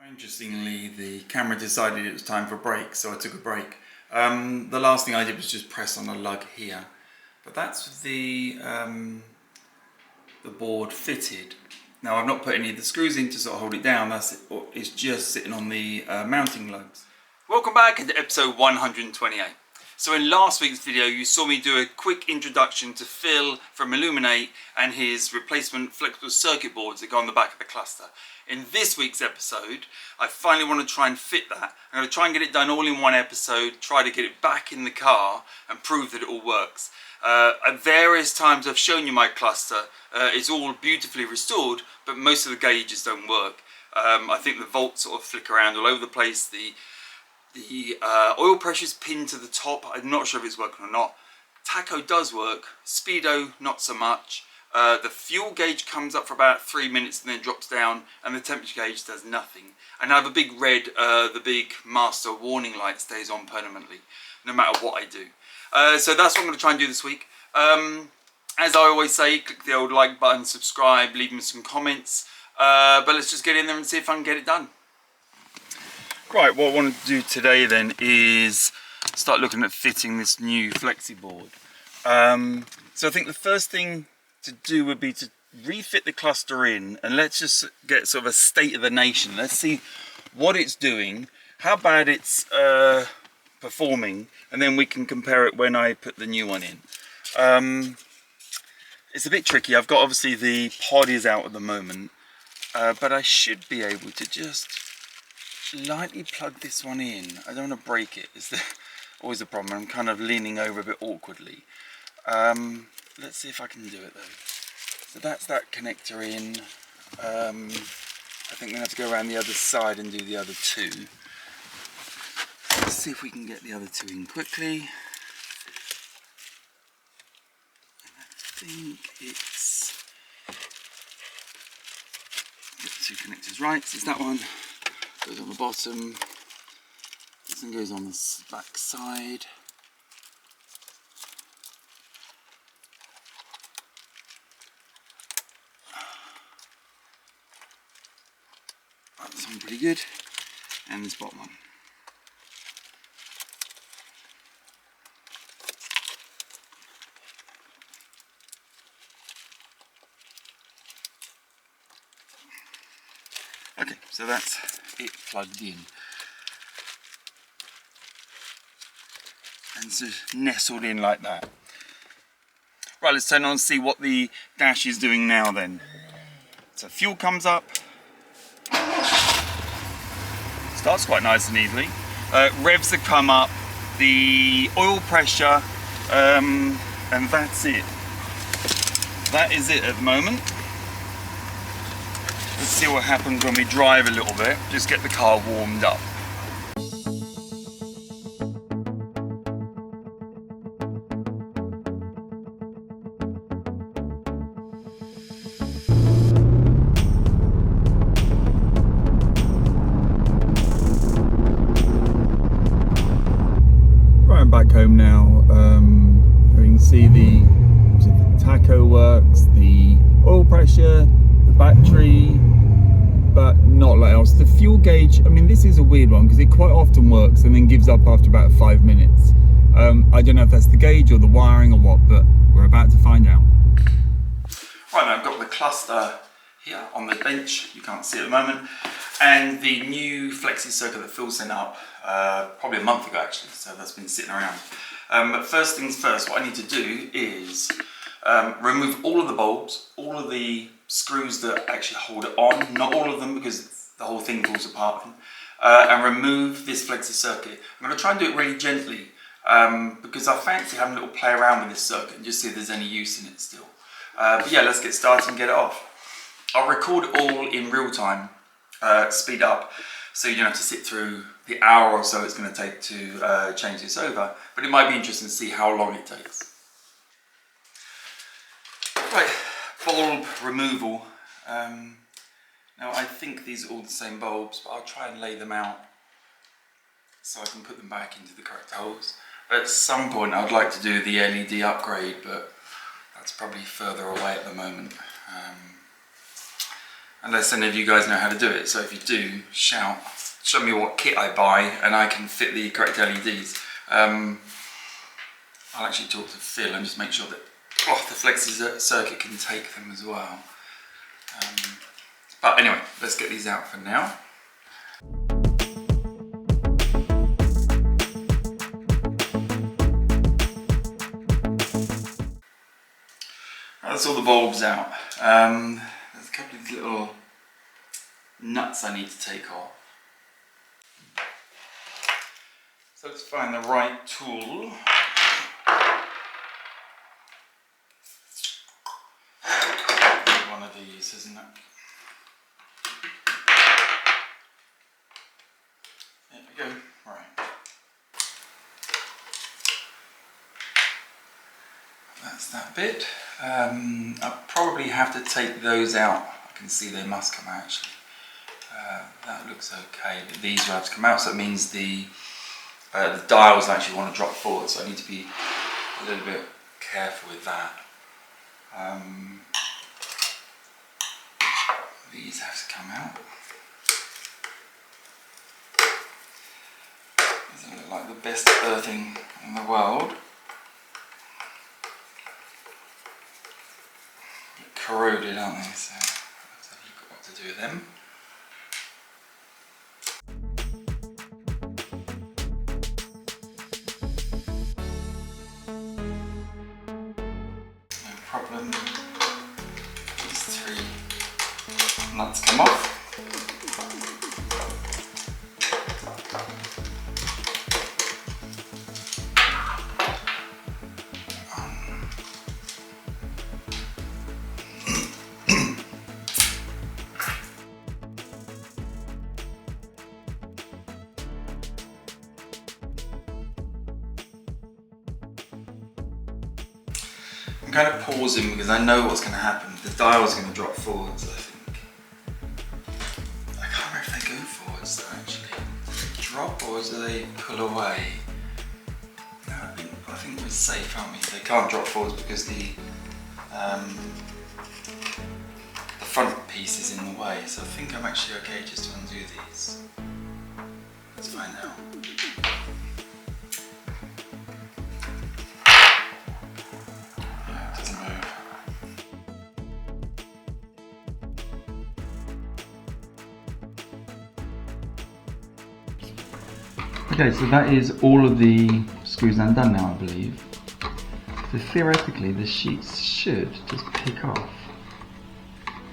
Interestingly, the camera decided it was time for a break, so I took a break. The last thing I did was just press on the lug here, but that's the board fitted. Now I've not put any of the screws in to sort of hold it down. It's just sitting on the mounting lugs. Welcome back to episode 128. So in last week's video you saw me do a quick introduction to Phil from Illuminate and his replacement flexible circuit boards that go on the back of the cluster. In this week's episode I finally want to try and fit that. I'm going to try and get it done all in one episode, try to get it back in the car and prove that it all works. At various times I've shown you my cluster. It's all beautifully restored, but most of the gauges don't work. I think the volts sort of flick around all over the place. The oil pressure is pinned to the top. I'm not sure if it's working or not. Tacho does work, speedo not so much. The fuel gauge comes up for about 3 minutes and then drops down, and the temperature gauge does nothing. And now the big red, the big master warning light stays on permanently, no matter what I do. So that's what I'm going to try and do this week. As I always say, click the old like button, subscribe, leave me some comments. But let's just get in there and see if I can get it done. Right, what I want to do today then is start looking at fitting this new flexi board. So I think the first thing to do would be to refit the cluster in, and let's just get sort of a state of the nation. Let's see what it's doing, how bad it's performing, and then we can compare it when I put the new one in. It's a bit tricky. I've got obviously the pod is out at the moment, but I should be able to just lightly plug this one in. I don't want to break it. It's always a problem. I'm kind of leaning over a bit awkwardly. Let's see if I can do it though. So that's that connector in. I think I'm going to have to go around the other side and do the other two. Let's see if we can get the other two in quickly. I think it's get the two connectors right. So it's that one goes on the bottom. This one goes on the back side. That's on pretty good. And this bottom one. Okay, so that's it plugged in. And it's just nestled in like that. Right, let's turn on and see what the dash is doing now then. So fuel comes up. Starts quite nice and easily. Revs have come up. The oil pressure, and that's it. That is it at the moment. Let's see what happens when we drive a little bit, just get the car warmed up. Right, I'm back home now. You can see the tacho works, the oil pressure, the battery, but not like else. The fuel gauge, I mean, this is a weird one because it quite often works and then gives up after about 5 minutes. I don't know if that's the gauge or the wiring or what, but we're about to find out. Right, now I've got the cluster here on the bench, you can't see it at the moment, and the new flexi circuit that Phil sent up probably a month ago actually, so that's been sitting around. But first things first, what I need to do is remove all of the bulbs, all of the screws that actually hold it on, not all of them because the whole thing falls apart, and remove this flexi circuit. I'm going to try and do it really gently because I fancy having a little play around with this circuit and just see if there's any use in it still. But yeah, let's get started and get it off. I'll record it all in real time, speed up, so you don't have to sit through the hour or so it's going to take to change this over, but it might be interesting to see how long it takes. Right, bulb removal. Now I think these are all the same bulbs, but I'll try and lay them out so I can put them back into the correct holes. At some point I'd like to do the LED upgrade, but that's probably further away at the moment. unless any of you guys know how to do it. So if you do, shout, show me what kit I buy and I can fit the correct LEDs. I'll actually talk to Phil and just make sure that the flexi circuit can take them as well. But anyway, let's get these out for now. That's all the bulbs out. There's a couple of little nuts I need to take off. So let's find the right tool. One of these, isn't it? There we go. Right. That's that bit. I'll probably have to take those out. I can see they must come out actually. That looks okay, but these will have to come out, so that means the dials actually want to drop forward, so I need to be a little bit careful with that. These have to come out. Doesn't look like the best earthing in the world. Corroded, aren't they? So let's have a look at what to do with them. No problem. These three nuts come off. I'm kind of pausing because I know what's going to happen. The dial's going to drop forwards, I think. I can't remember if they go forwards though, actually. Do they drop or do they pull away? No, I think we're safe, aren't we? They can't drop forwards because the front piece is in the way. So I think I'm actually okay just to undo these. Let's find out. Okay, so that is all of the screws undone now, I believe. So theoretically, the sheets should just pick off.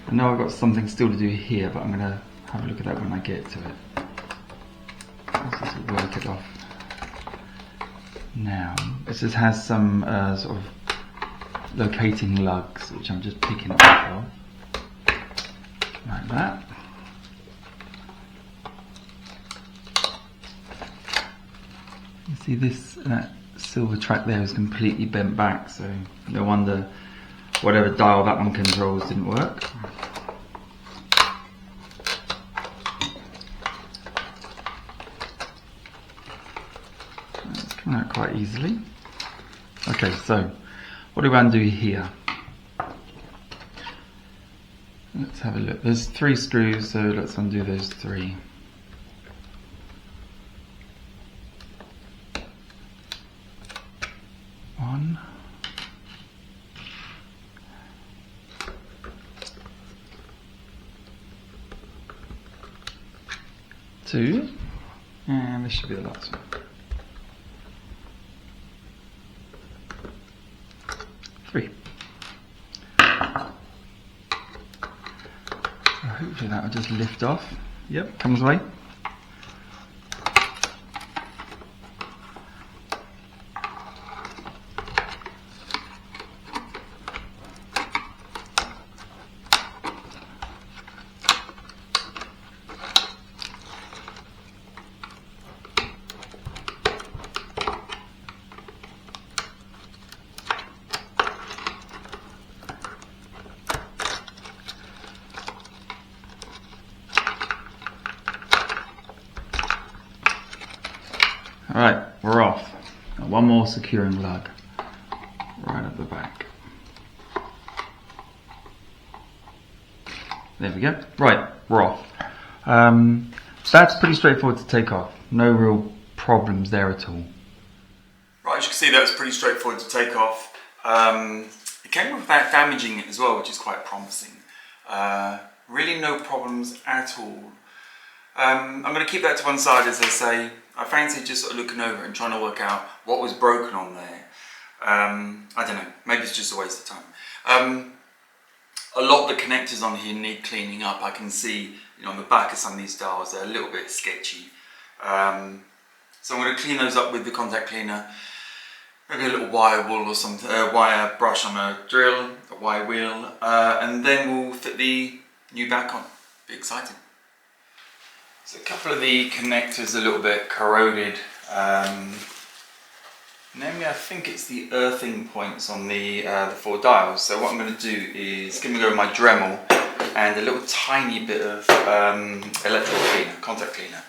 I know I've got something still to do here, but I'm going to have a look at that when I get to it. Let's just work it off. Now, this just has some sort of locating lugs, which I'm just picking up of. Like that. See this silver track there is completely bent back, so no wonder whatever dial that one controls didn't work. It's coming out quite easily. Okay, so what do we undo here? Let's have a look. There's 3 screws, so let's undo those 3. One. 2. And this should be the last one. 3. So hopefully that will just lift off. Yep, comes away. Alright, we're off. Got one more securing lug right at the back. There we go. Right, we're off. That's pretty straightforward to take off. No real problems there at all. Right, as you can see, that was pretty straightforward to take off. It came off without damaging it as well, which is quite promising. Really no problems at all. I'm going to keep that to one side, as I say. I fancy just sort of looking over it and trying to work out what was broken on there. I don't know, maybe it's just a waste of time. A lot of the connectors on here need cleaning up. I can see, on the back of some of these dials, they're a little bit sketchy. So I'm going to clean those up with the contact cleaner. Maybe a little wire wool or something, wire brush on a drill, a wire wheel, and then we'll fit the new back on. Be exciting. So a couple of the connectors are a little bit corroded. Namely, I think it's the earthing points on the 4 dials. So what I'm going to do is give them a go with my Dremel and a little tiny bit of electrical cleaner, contact cleaner.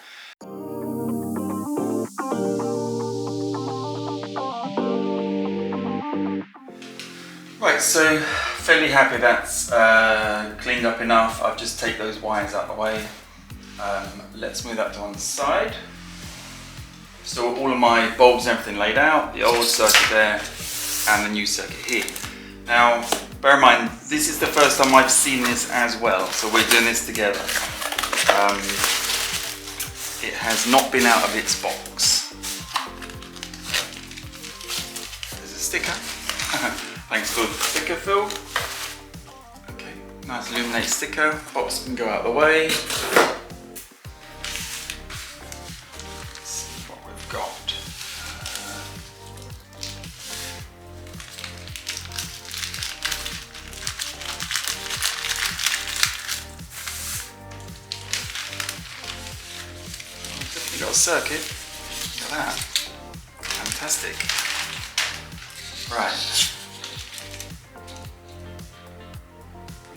Right, so fairly happy that's cleaned up enough. I've just taken those wires out of the way. Let's move that to one side. So all of my bulbs and everything laid out, the old circuit there and the new circuit here. Now, bear in mind, this is the first time I've seen this as well, so we're doing this together. It has not been out of its box. There's a sticker. Thanks for the sticker, Phil. Okay, nice illuminated sticker. Box can go out of the way. Got a circuit. Look at that. Fantastic. Right.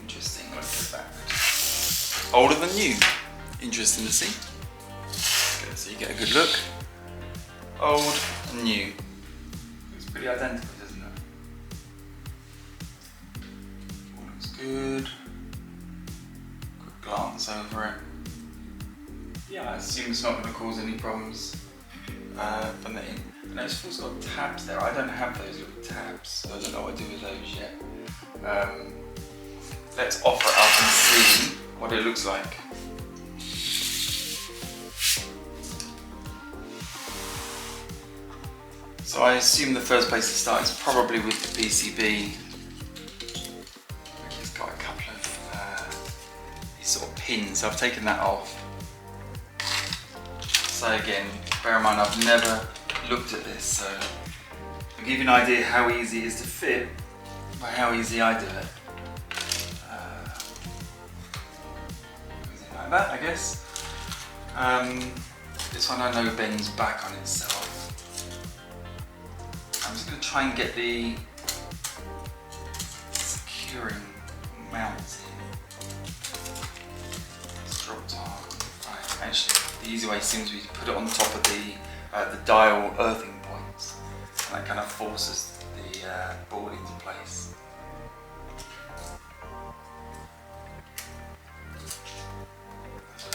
Interesting. Look at that. Older than new. Interesting to see. Okay, so you get a good look. Old and new. Looks pretty identical, doesn't it? All looks good. Quick glance over it. Yeah, I assume it's not going to cause any problems from the in. No, it's still got tabs there. I don't have those little tabs, so I don't know what to do with those yet. Let's offer it up and see what it looks like. So I assume the first place to start is probably with the PCB. It's got a couple of these sort of pins. I've taken that off. So again, bear in mind I've never looked at this, so I'll give you an idea how easy it is to fit by how easy I do it. Like that, I guess. This one I know bends back on itself. I'm just going to try and get the securing mount in. Let's drop it on. Right, actually, the easy way seems to be to put it on top of the dial earthing points, and that kind of forces the board into place.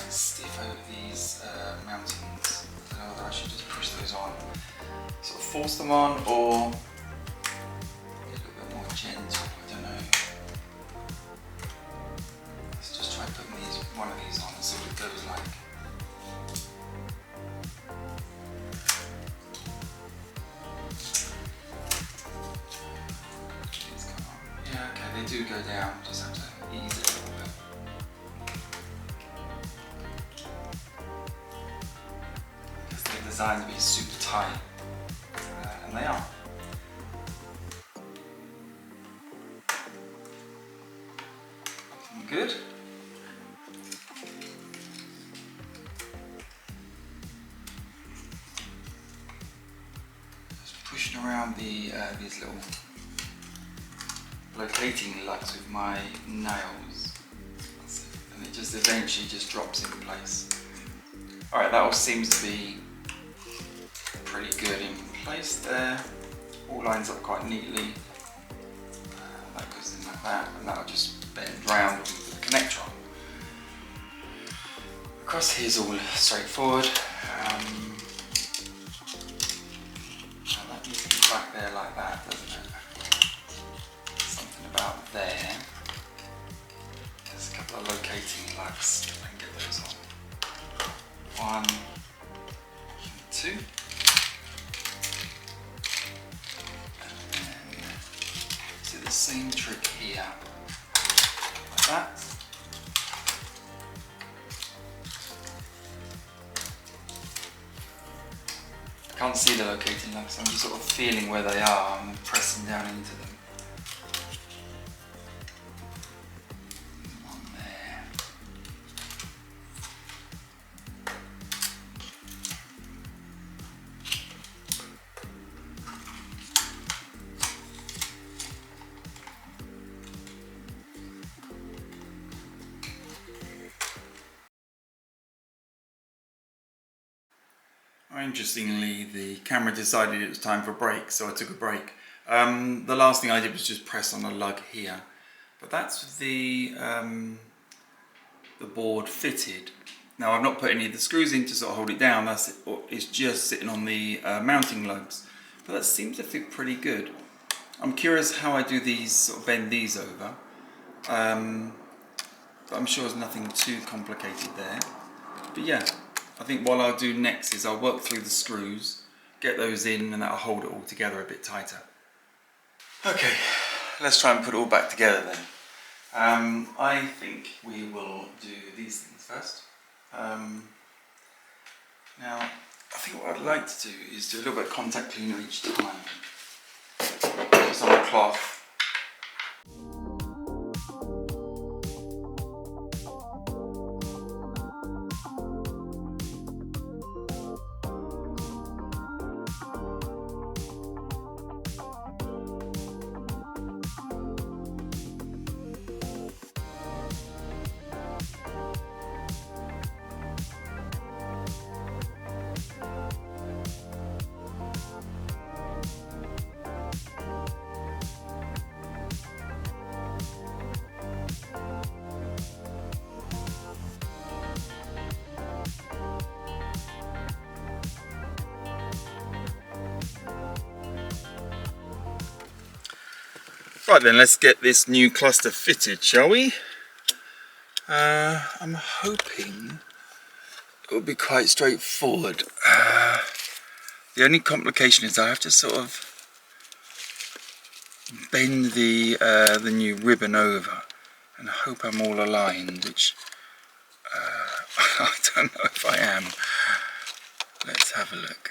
It's stiff over these mountings. I don't know whether I should just push those on, sort of force them on, or a little bit more gentle. I don't know. Let's just try putting one of these on and see what it goes like. Yeah, okay, they do go down, just have to ease it a little bit. Because they're designed to be super tight, and they are. Looking good. Just pushing around these little locating lugs with my nails, and it just eventually just drops into place. Alright, that all seems to be pretty good in place there. All lines up quite neatly. That goes in like that, and that'll just bend round with the connector on. across here's all straightforward. Now that needs to be back there like that, doesn't it? Something about there. There's a couple of locating lugs. I can get those on. 1, 2. And then do the same trick here. Like that. I can't see the locating lugs, I'm just sort of feeling where they are and pressing down into them. One there. Interestingly, the camera decided it was time for a break, so I took a break. The last thing I did was just press on the lug here, but that's the board fitted. Now I've not put any of the screws in to sort of hold it down. It's just sitting on the mounting lugs, but that seems to fit pretty good. I'm curious how I do these, sort of bend these over, but I'm sure there's nothing too complicated there. But yeah. I think what I'll do next is I'll work through the screws, get those in, and that'll hold it all together a bit tighter. Okay, let's try and put it all back together then. I think we will do these things first. Now, I think what I'd like to do is do a little bit of contact cleaner each time. Just on a cloth. Right then, let's get this new cluster fitted, shall we? I'm hoping it will be quite straightforward. The only complication is I have to sort of bend the new ribbon over and hope I'm all aligned, which I don't know if I am. Let's have a look.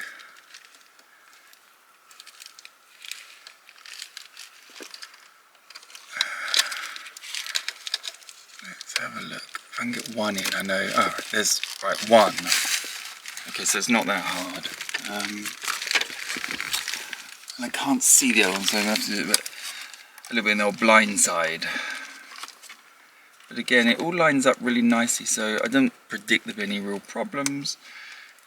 Let's have a look. If I can get one in, I know. Oh, there's right one. Okay, so it's not that hard. And I can't see the other one, so I'm going to have to do it a little bit on the old blind side. But again, it all lines up really nicely, so I don't predict there'll be any real problems.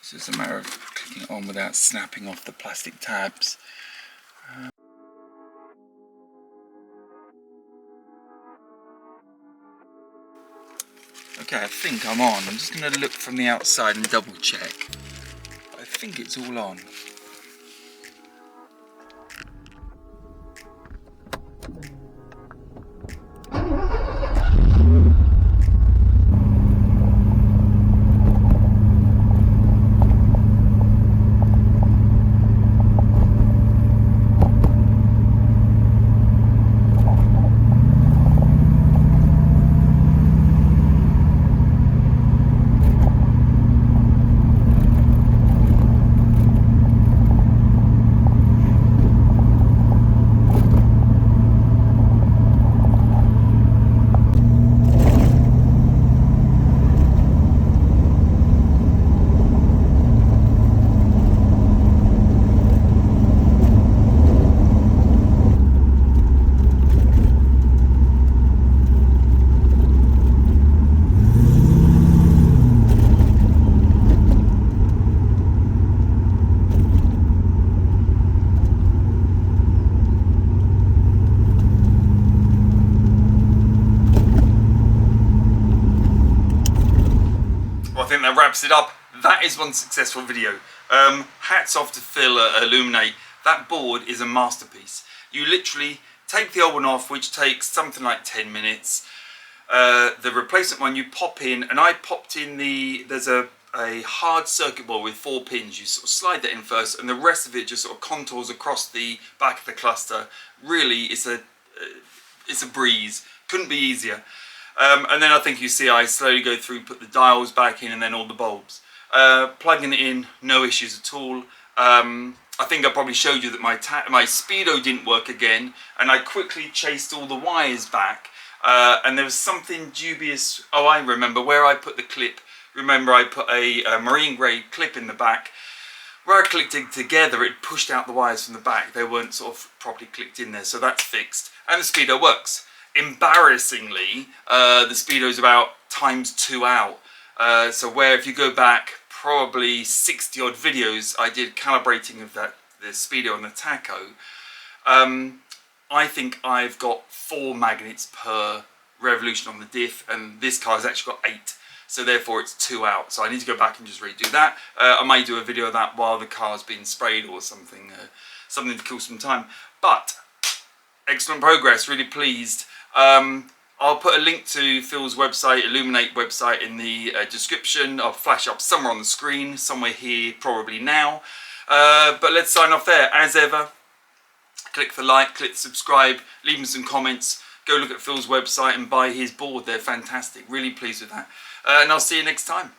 It's just a matter of clicking it on without snapping off the plastic tabs. Okay, I think I'm on. I'm just going to look from the outside and double check. I think it's all on. wraps it up. That is one successful video. Hats off to Phil at Illuminate. That board is a masterpiece. You literally take the old one off, which takes something like 10 minutes. The replacement one you pop in, and I popped in there's a hard circuit board with 4 pins. You sort of slide that in first, and the rest of it just sort of contours across the back of the cluster. Really, it's a breeze. Couldn't be easier. And then I think you see I slowly go through, put the dials back in, and then all the bulbs. Plugging it in, no issues at all. I think I probably showed you that my speedo didn't work again, and I quickly chased all the wires back, and there was something dubious. Oh, I remember where I put the clip. Remember, I put a marine grade clip in the back. Where I clicked it together, it pushed out the wires from the back. They weren't sort of properly clicked in there, so that's fixed, and the speedo works. Embarrassingly, the speedo's about ×2 out. So where if you go back probably 60 odd videos I did calibrating of the speedo on the tacho, I think I've got 4 magnets per revolution on the diff, and this car's actually got 8, so therefore it's 2 out. So I need to go back and just redo that. I may do a video of that while the car's being sprayed or something, something to kill some time. But excellent progress, really pleased. I'll put a link to Phil's website, Illuminate website, in the description. I'll flash up somewhere on the screen, somewhere here, probably now. But let's sign off there. As ever, click the like, click the subscribe, leave me some comments. Go look at Phil's website and buy his board. They're fantastic. Really pleased with that. And I'll see you next time.